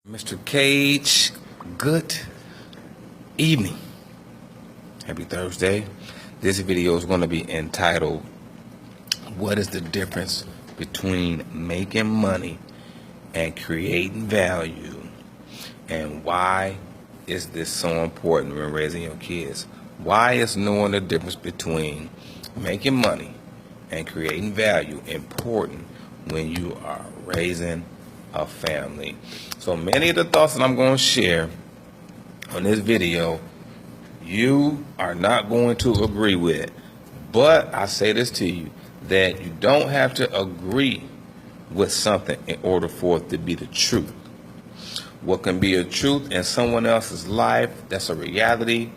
Mr. Cage, good evening. Happy Thursday. This video is going to be entitled, What is the difference between making money and creating value? And why is this so important when raising your kids? Why is knowing the difference between making money and creating value important when you are raising a family? So many of the thoughts that I'm going to share on this video, you are not going to agree with. But I say this to you, that you don't have to agree with something in order for it to be the truth. What can be a truth in someone else's life, that's a reality,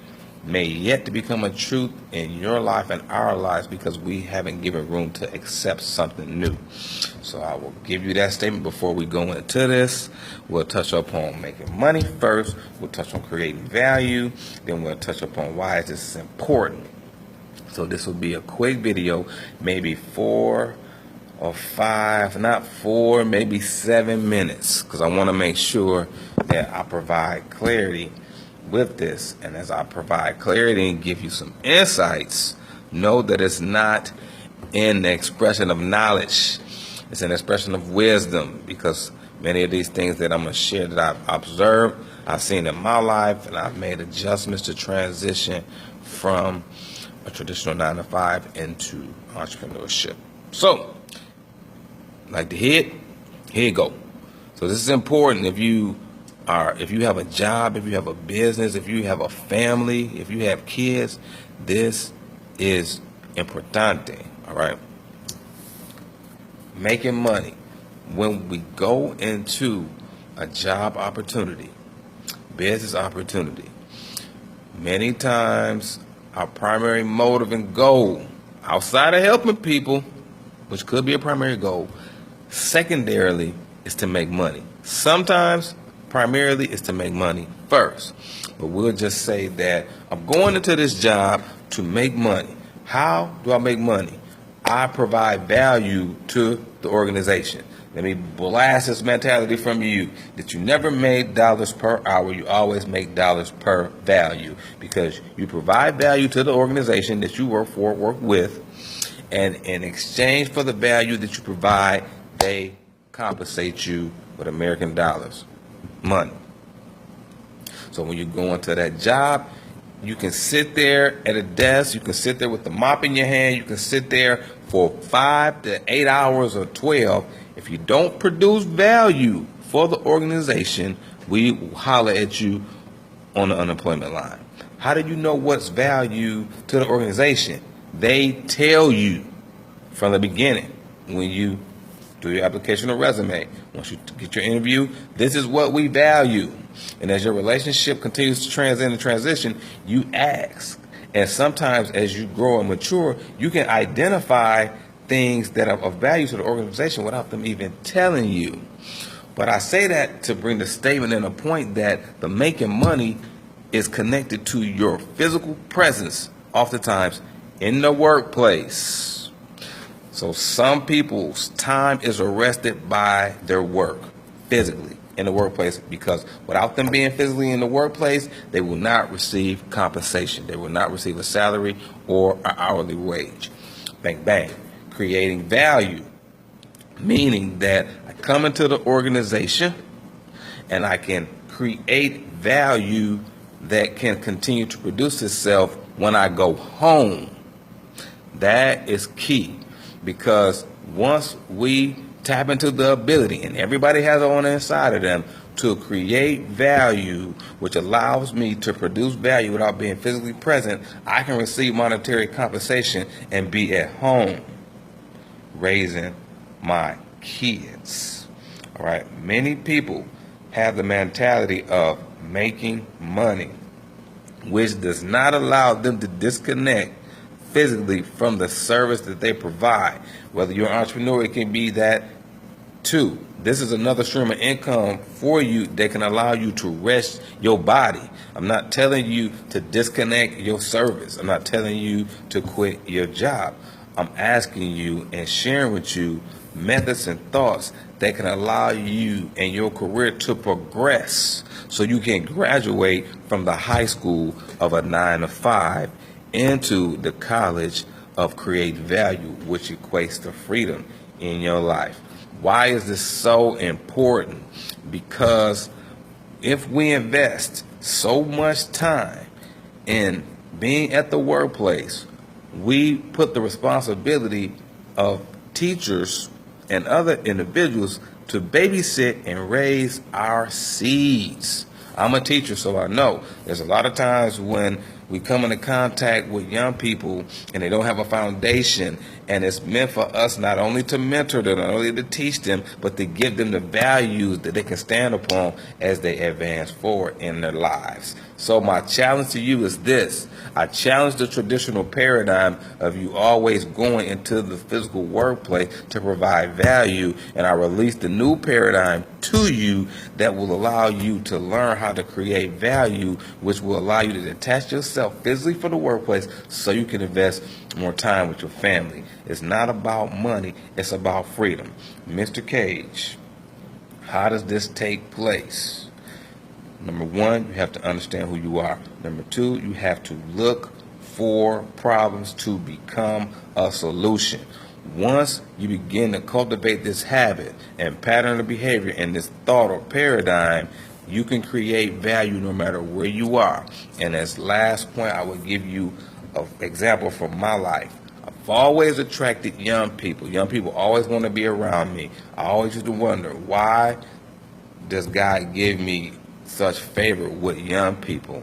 may yet to become a truth in your life and our lives because we haven't given room to accept something new. So I will give you that statement before we go into this. We'll touch upon making money first. We'll touch on creating value. Then we'll touch upon why this is important. So this will be a quick video, maybe 4 or 5, not 4, maybe 7 minutes, because I want to make sure that I provide clarity with this. And as I provide clarity and give you some insights, know that it's not in the expression of knowledge. It's an expression of wisdom, because many of these things that I'm going to share that I've observed, I've seen in my life, and I've made adjustments to transition from a traditional 9-to-5 into entrepreneurship. So, like the hit, here you go. So this is important if you have a job, if you have a business, if you have a family, if you have kids. This is importante, all right? Making money. When we go into a job opportunity, business opportunity, many times our primary motive and goal, outside of helping people, which could be a primary goal, secondarily is to make money. Sometimes primarily is to make money first. But we'll just say that I'm going into this job to make money. How do I make money? I provide value to the organization. Let me blast this mentality from you that you never made dollars per hour. You always make dollars per value, because you provide value to the organization that you work for, work with, and in exchange for the value that you provide, they compensate you with American dollars, money. So when you go into that job, you can sit there at a desk, you can sit there with the mop in your hand, you can sit there for 5 to 8 hours or 12. If you don't produce value for the organization, we will holler at you on the unemployment line. How do you know what's value to the organization? They tell you from the beginning when you do your application or resume. Once you get your interview, this is what we value. And as your relationship continues to transition, you ask. And sometimes as you grow and mature, you can identify things that are of value to the organization without them even telling you. But I say that to bring the statement in a point that the making money is connected to your physical presence, oftentimes in the workplace. So some people's time is arrested by their work physically in the workplace, because without them being physically in the workplace, they will not receive compensation. They will not receive a salary or an hourly wage. Bang, bang. Creating value, meaning that I come into the organization and I can create value that can continue to produce itself when I go home. That is key, because once we tap into the ability, and everybody has it on the inside of them, to create value, which allows me to produce value without being physically present, I can receive monetary compensation and be at home raising my kids. All right. Many people have the mentality of making money, which does not allow them to disconnect physically from the service that they provide. Whether you're an entrepreneur, it can be that too. This is another stream of income for you that can allow you to rest your body. I'm not telling you to disconnect your service. I'm not telling you to quit your job. I'm asking you and sharing with you methods and thoughts that can allow you and your career to progress so you can graduate from the high school of a 9 to 5 into the college of create value, which equates to freedom in your life. Why is this so important? Because if we invest so much time in being at the workplace, we put the responsibility of teachers and other individuals to babysit and raise our seeds. I'm a teacher, so I know there's a lot of times when we come into contact with young people and they don't have a foundation, and it's meant for us not only to mentor them, not only to teach them, but to give them the values that they can stand upon as they advance forward in their lives. So my challenge to you is this. I challenge the traditional paradigm of you always going into the physical workplace to provide value, and I release the new paradigm to you that will allow you to learn how to create value, which will allow you to detach yourself physically from the workplace so you can invest more time with your family. It's not about money, it's about freedom. Mr. Cage, how does this take place? Number one, you have to understand who you are. Number two, you have to look for problems to become a solution. Once you begin to cultivate this habit and pattern of behavior and this thought or paradigm, you can create value no matter where you are. And as last point, I will give you an example from my life. I've always attracted young people. Young people always want to be around me. I always used to wonder, why does God give me such favor with young people?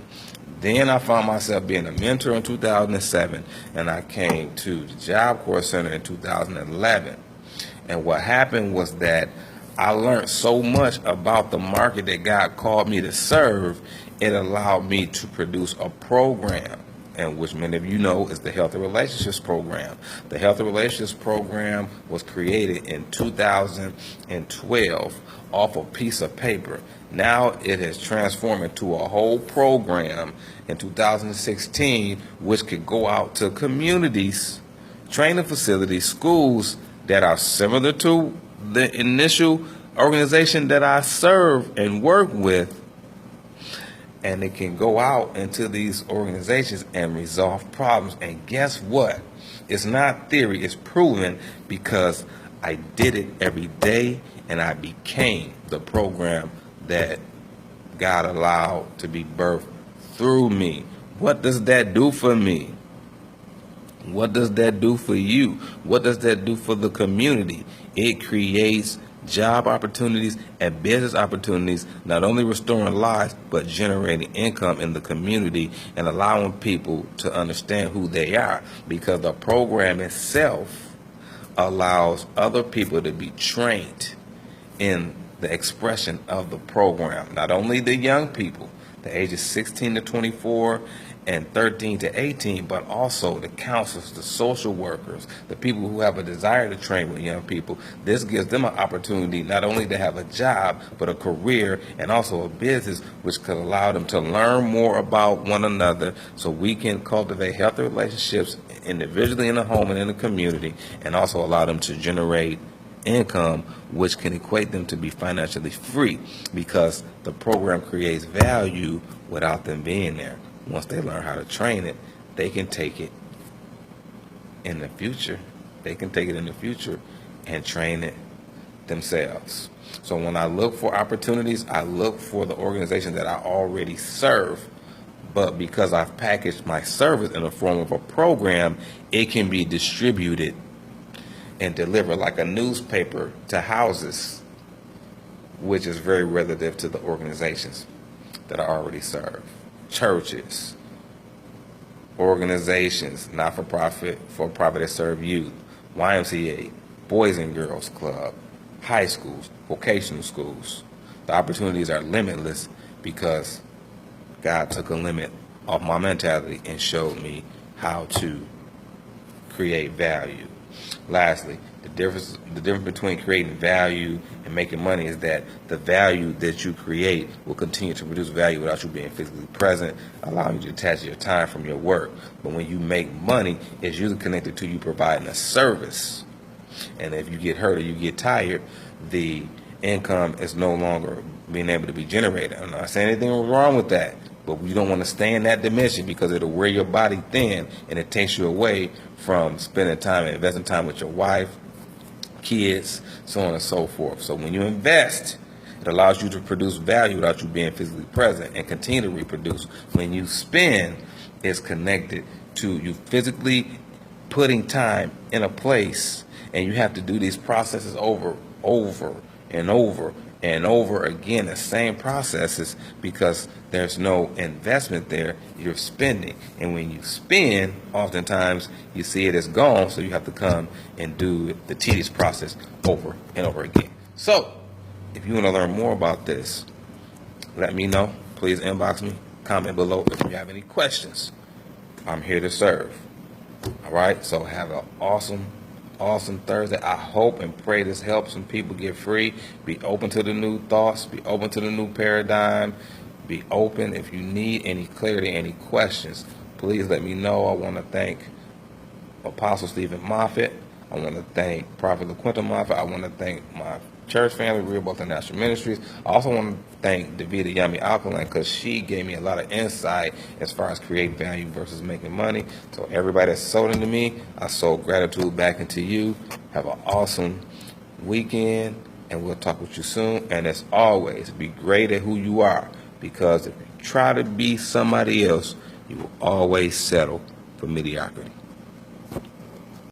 Then I found myself being a mentor in 2007, and I came to the Job Corps Center in 2011. And what happened was that I learned so much about the market that God called me to serve, it allowed me to produce a program, and which many of you know is the Healthy Relationships Program. The Healthy Relationships Program was created in 2012 off a piece of paper. Now it has transformed into a whole program in 2016, which could go out to communities, training facilities, schools that are similar to the initial organization that I serve and work with. And it can go out into these organizations and resolve problems. And guess what? It's not theory, it's proven, because I did it every day and I became the program that God allowed to be birthed through me. What does that do for me? What does that do for you? What does that do for the community? It creates job opportunities and business opportunities, not only restoring lives, but generating income in the community and allowing people to understand who they are, because the program itself allows other people to be trained in the expression of the program. Not only the young people, the ages 16 to 24 and 13 to 18, but also the counselors, the social workers, the people who have a desire to train with young people. This gives them an opportunity not only to have a job, but a career and also a business, which could allow them to learn more about one another so we can cultivate healthy relationships individually in the home and in the community, and also allow them to generate income, which can equate them to be financially free, because the program creates value without them being there. Once they learn how to train it, they can take it in the future. They can take it in the future and train it themselves. So when I look for opportunities, I look for the organization that I already serve. But because I've packaged my service in the form of a program, it can be distributed and delivered like a newspaper to houses, which is very relative to the organizations that I already serve. Churches, organizations, not-for-profit, for-profit that serve youth, YMCA, Boys and Girls Club, high schools, vocational schools. The opportunities are limitless because God took a limit off my mentality and showed me how to create value. Lastly, the difference between creating value and making money is that the value that you create will continue to produce value without you being physically present, allowing you to detach your time from your work. But when you make money, it's usually connected to you providing a service. And if you get hurt or you get tired, the income is no longer being able to be generated. I'm not saying anything wrong with that, but you don't want to stay in that dimension because it'll wear your body thin and it takes you away from spending time and investing time with your wife, kids, so on and so forth. So when you invest, it allows you to produce value without you being physically present and continue to reproduce. When you spend, it's connected to you physically putting time in a place, and you have to do these processes over and over again, the same processes, because there's no investment there. You're spending, and when you spend, oftentimes you see it as gone, so you have to come and do the tedious process over and over again. So if you want to learn more about this, let me know. Please inbox me, comment below if you have any questions. I'm here to serve. All right, so have an awesome Thursday. I hope and pray this helps some people get free. Be open to the new thoughts. Be open to the new paradigm. Be open. If you need any clarity, any questions, please let me know. I want to thank Apostle Stephen Moffitt. I want to thank Prophet LaQuinta Moffitt. I want to thank my church family, Real Both International Ministries. I also want to thank Davida Yami Alkaline, because she gave me a lot of insight as far as creating value versus making money. So everybody that's sold into me, I sow gratitude back into you. Have an awesome weekend, and we'll talk with you soon. And as always, be great at who you are, because if you try to be somebody else, you will always settle for mediocrity.